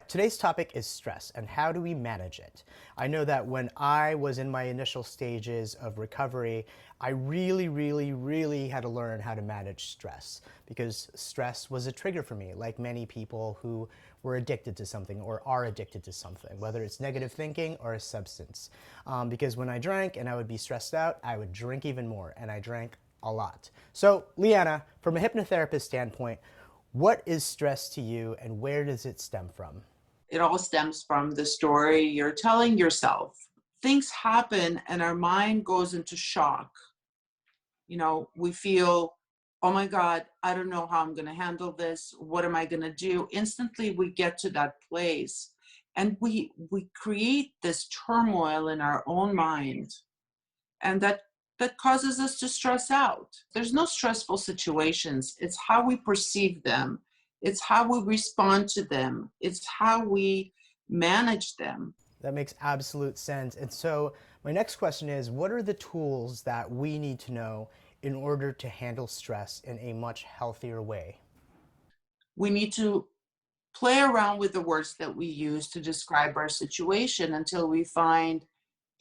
Today's topic is stress and how do we manage it? I know that when I was in my initial stages of recovery, I really had to learn how to manage stress because stress was a trigger for me, like many people who were addicted to something or are addicted to something, whether it's negative thinking or a substance. Because when I drank and I would be stressed out, I would drink even more, and I drank a lot. So, Leanna, from a hypnotherapist standpoint, what is stress to you and where does it stem from? It all stems from the story you're telling yourself. Things happen and our mind goes into shock. We feel, oh my God, I don't know how I'm going to handle this. What am I going to do? Instantly, we get to that place and we create this turmoil in our own mind. And that causes us to stress out. There's no stressful situations. It's how we perceive them. It's how we respond to them. It's how we manage them. That makes absolute sense. And so, my next question is, what are the tools that we need to know in order to handle stress in a much healthier way? We need to play around with the words that we use to describe our situation until we find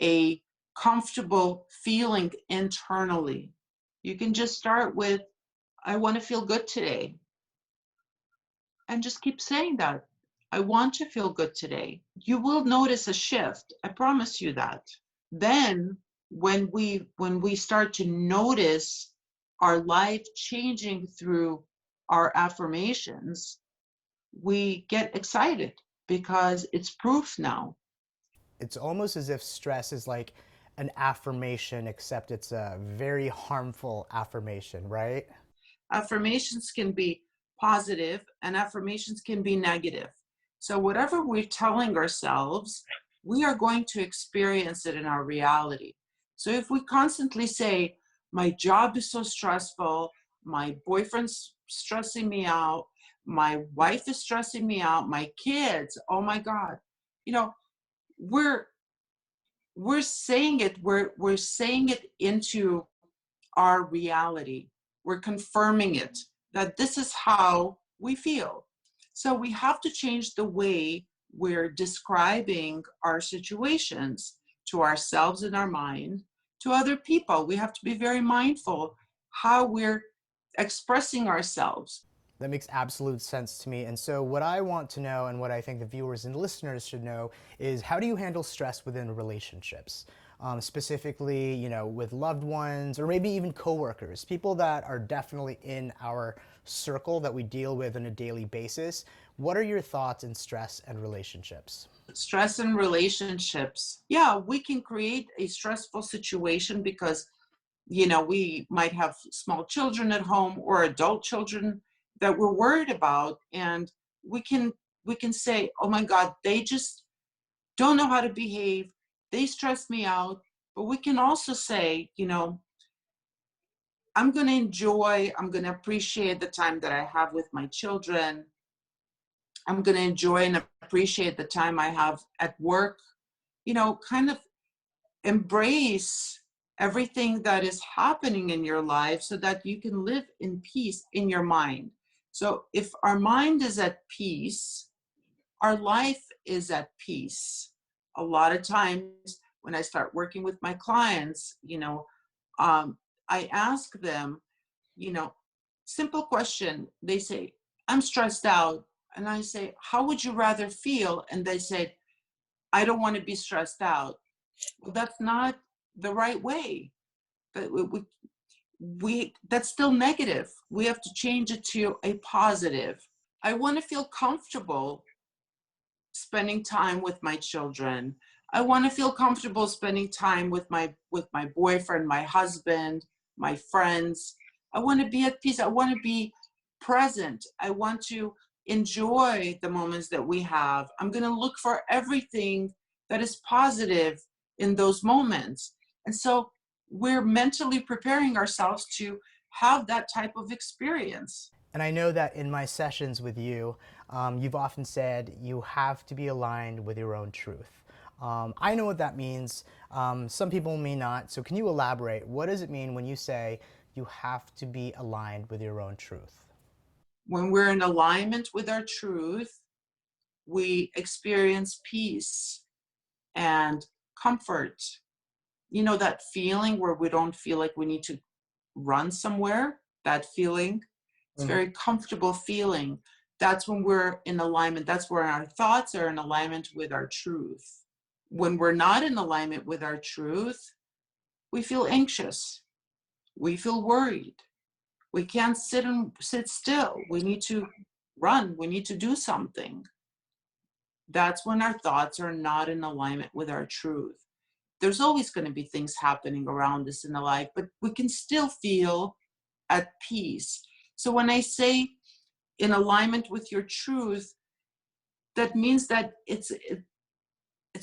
a comfortable feeling internally. You can just start with, I want to feel good today. And just keep saying that. I want to feel good today. You will notice a shift. I promise you that. Then when we start to notice our life changing through our affirmations, we get excited because it's proof now. It's almost as if stress is like an affirmation, except it's a very harmful affirmation, right? Affirmations can be positive and affirmations can be negative. So whatever we're telling ourselves, we are going to experience it in our reality. So if we constantly say, my job is so stressful, my boyfriend's stressing me out, my wife is stressing me out, my kids, oh my God, you know, we're we're saying it, we're saying it into our reality. We're confirming it that this is how we feel. So we have to change the way we're describing our situations to ourselves in our mind, to other people. We have to be very mindful how we're expressing ourselves. That makes absolute sense to me. And so, what I want to know, and what I think the viewers and listeners should know, is how do you handle stress within relationships? Specifically, with loved ones or maybe even coworkers, people that are definitely in our circle that we deal with on a daily basis. What are your thoughts on stress and relationships? Stress in relationships. Yeah, we can create a stressful situation because we might have small children at home or adult children that we're worried about, and we can we can say, oh my God, they just don't know how to behave, they stress me out. But we can also say, I'm going to appreciate the time that I have with my children. I'm going to enjoy and appreciate the time I have at work. Kind of embrace everything that is happening in your life so that you can live in peace in your mind. So if our mind is at peace, our life is at peace. A lot of times when I start working with my clients, I ask them, you know, simple question. They say, I'm stressed out. And I say, how would you rather feel? And they said, I don't want to be stressed out. Well, that's not the right way. But that's still negative. We have to change it to a positive. I want to feel comfortable spending time with my children. I want to feel comfortable spending time with my boyfriend, my husband, my friends. I want to be at peace. I want to be present. I want to enjoy the moments that we have. I'm going to look for everything that is positive in those moments. And so we're mentally preparing ourselves to have that type of experience. And I know that in my sessions with you, you've often said you have to be aligned with your own truth. I know what that means. Some people may not. So, can you elaborate? What does it mean when you say you have to be aligned with your own truth? When we're in alignment with our truth, we experience peace and comfort. You know, that feeling where we don't feel like we need to run somewhere, that feeling, it's a very comfortable feeling. That's when we're in alignment. That's where our thoughts are in alignment with our truth. When we're not in alignment with our truth, we feel anxious. We feel worried. We can't sit still. We need to run. We need to do something. That's when our thoughts are not in alignment with our truth. There's always going to be things happening around us in the life, but we can still feel at peace. So when I say in alignment with your truth, that means that it's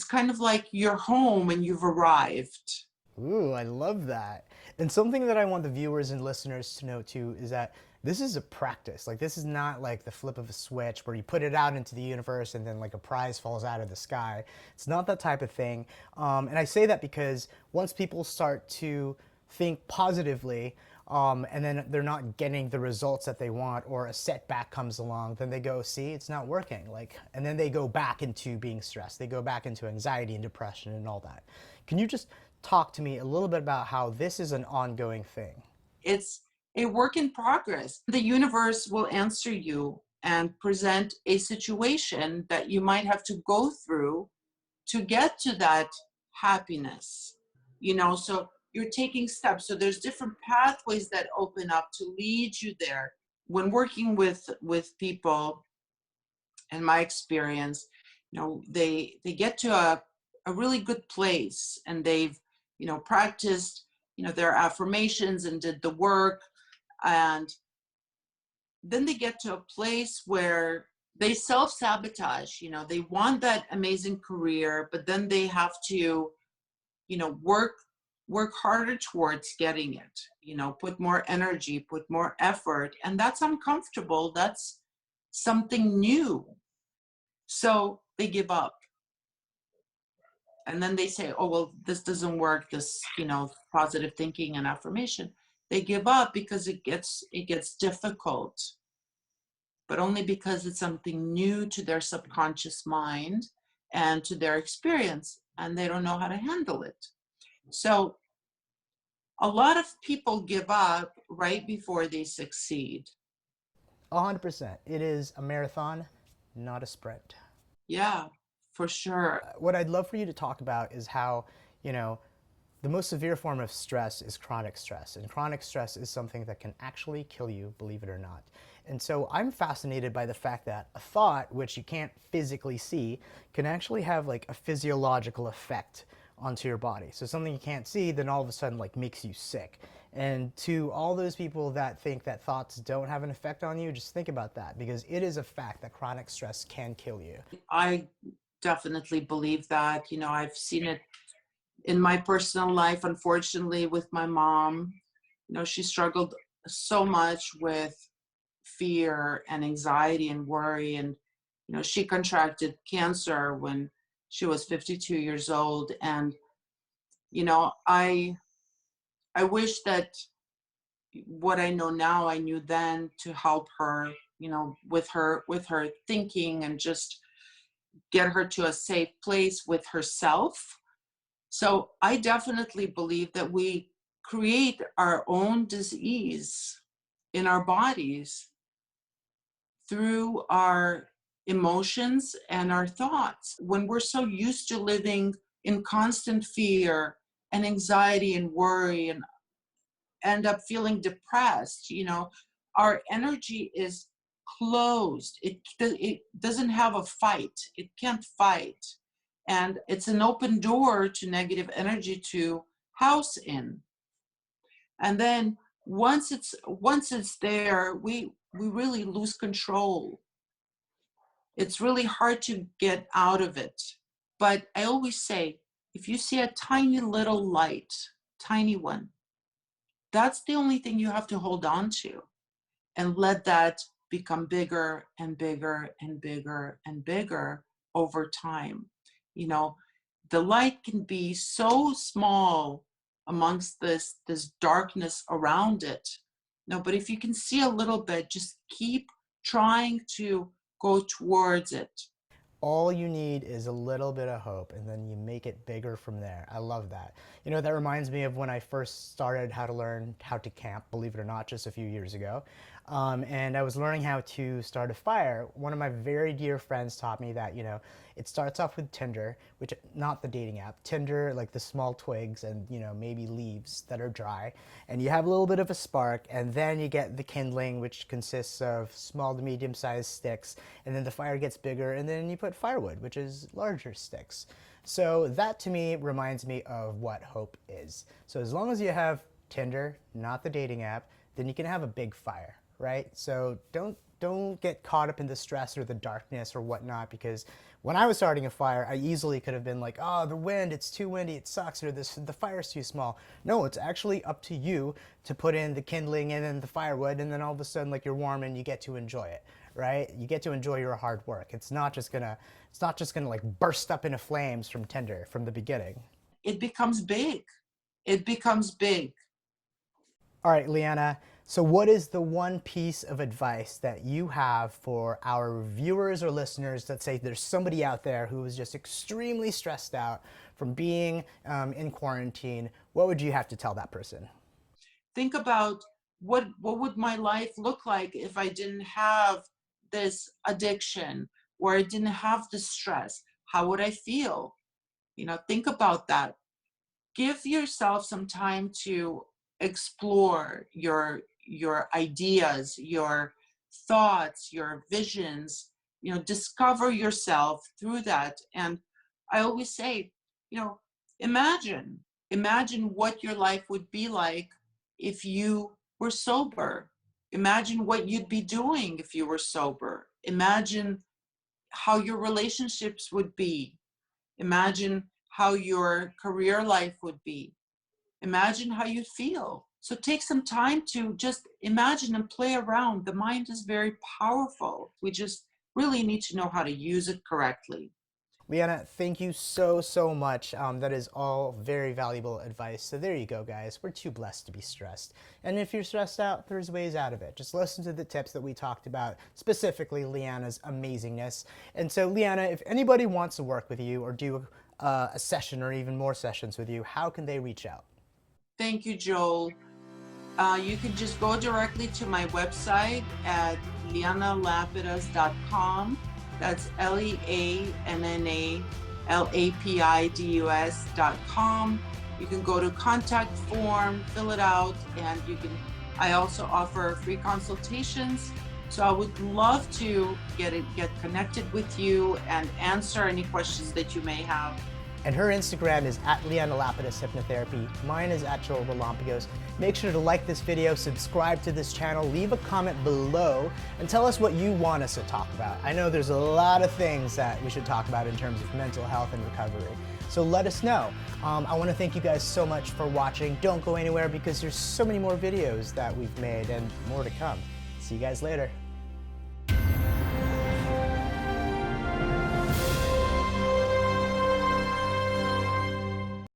kind of like you're home and you've arrived. Ooh, I love that. And something that I want the viewers and listeners to know too is that this is a practice. Like, this is not like the flip of a switch where you put it out into the universe and then like a prize falls out of the sky. It's not that type of thing. And I say that because once people start to think positively, and then they're not getting the results that they want, or a setback comes along, then they go, see, it's not working. Like, and then they go back into being stressed. They go back into anxiety and depression and all that. Can you just talk to me a little bit about how this is an ongoing thing? It's a work in progress. The universe will answer you and present a situation that you might have to go through to get to that happiness. You know, so you're taking steps. So there's different pathways that open up to lead you there. When working with people, in my experience, you know, they get to a really good place, and they've, you know, practiced, you know, their affirmations and did the work, and then they get to a place where they self-sabotage. You know, they want that amazing career, but then they have to, you know, work harder towards getting it, you know, put more energy, put more effort, and that's uncomfortable. That's something new. So they give up. And then they say, oh, well, this doesn't work, this, you know, positive thinking and affirmation. They give up because it gets difficult, but only because it's something new to their subconscious mind and to their experience, and they don't know how to handle it. So a lot of people give up right before they succeed. 100%. It is a marathon, not a sprint. Yeah, for sure. What I'd love for you to talk about is how, you know, the most severe form of stress is chronic stress. And chronic stress is something that can actually kill you, believe it or not. And so I'm fascinated by the fact that a thought, which you can't physically see, can actually have like a physiological effect onto your body. So something you can't see, then all of a sudden like makes you sick. And to all those people that think that thoughts don't have an effect on you, just think about that, because it is a fact that chronic stress can kill you. I definitely believe that. You know, I've seen it in my personal life, unfortunately, with my mom. You know, she struggled so much with fear and anxiety and worry. And, you know, she contracted cancer when she was 52 years old. And, you know, I wish that what I know now, I knew then, to help her, you know, with her thinking, and just get her to a safe place with herself. So I definitely believe that we create our own disease in our bodies through our emotions and our thoughts. When we're so used to living in constant fear and anxiety and worry, and end up feeling depressed, you know, our energy is closed. It doesn't have a fight. It can't fight. And it's an open door to negative energy to house in. And then once it's there, we really lose control. It's really hard to get out of it. But I always say, if you see a tiny little light, tiny one, that's the only thing you have to hold on to, and let that become bigger and bigger and bigger and bigger over time. You know, the light can be so small amongst this darkness around it. No, but if you can see a little bit, just keep trying to go towards it. all you need is a little bit of hope, and then you make it bigger from there. I love that. You know, that reminds me of when I first started how to learn how to camp, believe it or not, just a few years ago. And I was learning how to start a fire. One of my very dear friends taught me that, you know, it starts off with tinder, which, not the dating app, tinder, like the small twigs and, you know, maybe leaves that are dry. And you have a little bit of a spark, and then you get the kindling, which consists of small to medium sized sticks. And then the fire gets bigger, and then you put firewood, which is larger sticks. So that to me reminds me of what hope is. So as long as you have Tinder, not the dating app, then you can have a big fire, right? So don't get caught up in the stress or the darkness or whatnot, because when I was starting a fire, I easily could have been like, oh, the wind, it's too windy, it sucks, or the fire's too small. No, it's actually up to you to put in the kindling and then the firewood, and then all of a sudden, like, you're warm and you get to enjoy it, right? You get to enjoy your hard work. It's not just gonna like burst up into flames from tinder from the beginning. It becomes big. It becomes big. All right, Leanna, so what is the one piece of advice that you have for our viewers or listeners that say there's somebody out there who is just extremely stressed out from being in quarantine? What would you have to tell that person? Think about what would my life look like if I didn't have this addiction, or I didn't have the stress? How would I feel? You know, think about that. Give yourself some time to explore your ideas, your thoughts, your visions. You know, discover yourself through that. And I always say, you know, imagine what your life would be like if you were sober. Imagine what you'd be doing if you were sober. Imagine how your relationships would be. Imagine how your career life would be. Imagine how you'd feel. So take some time to just imagine and play around. The mind is very powerful. We just really need to know how to use it correctly. Leanna, thank you so much. That is all very valuable advice. So there you go, guys. We're too blessed to be stressed. And if you're stressed out, there's ways out of it. Just listen to the tips that we talked about, specifically Leanna's amazingness. And so, Leanna, if anybody wants to work with you or do a session or even more sessions with you, how can they reach out? Thank you, Joel. You can just go directly to my website at leannalapidus.com. That's LEANNALAPIDUS.com. You can go to contact form, fill it out, and I also offer free consultations. So I would love to get connected with you and answer any questions that you may have. And her Instagram is at Leanna Lapidus Hypnotherapy. Mine is at Joel Rolampios. Make sure to like this video, subscribe to this channel, leave a comment below, and tell us what you want us to talk about. I know there's a lot of things that we should talk about in terms of mental health and recovery. So let us know. I want to thank you guys so much for watching. Don't go anywhere because there's so many more videos that we've made and more to come. See you guys later.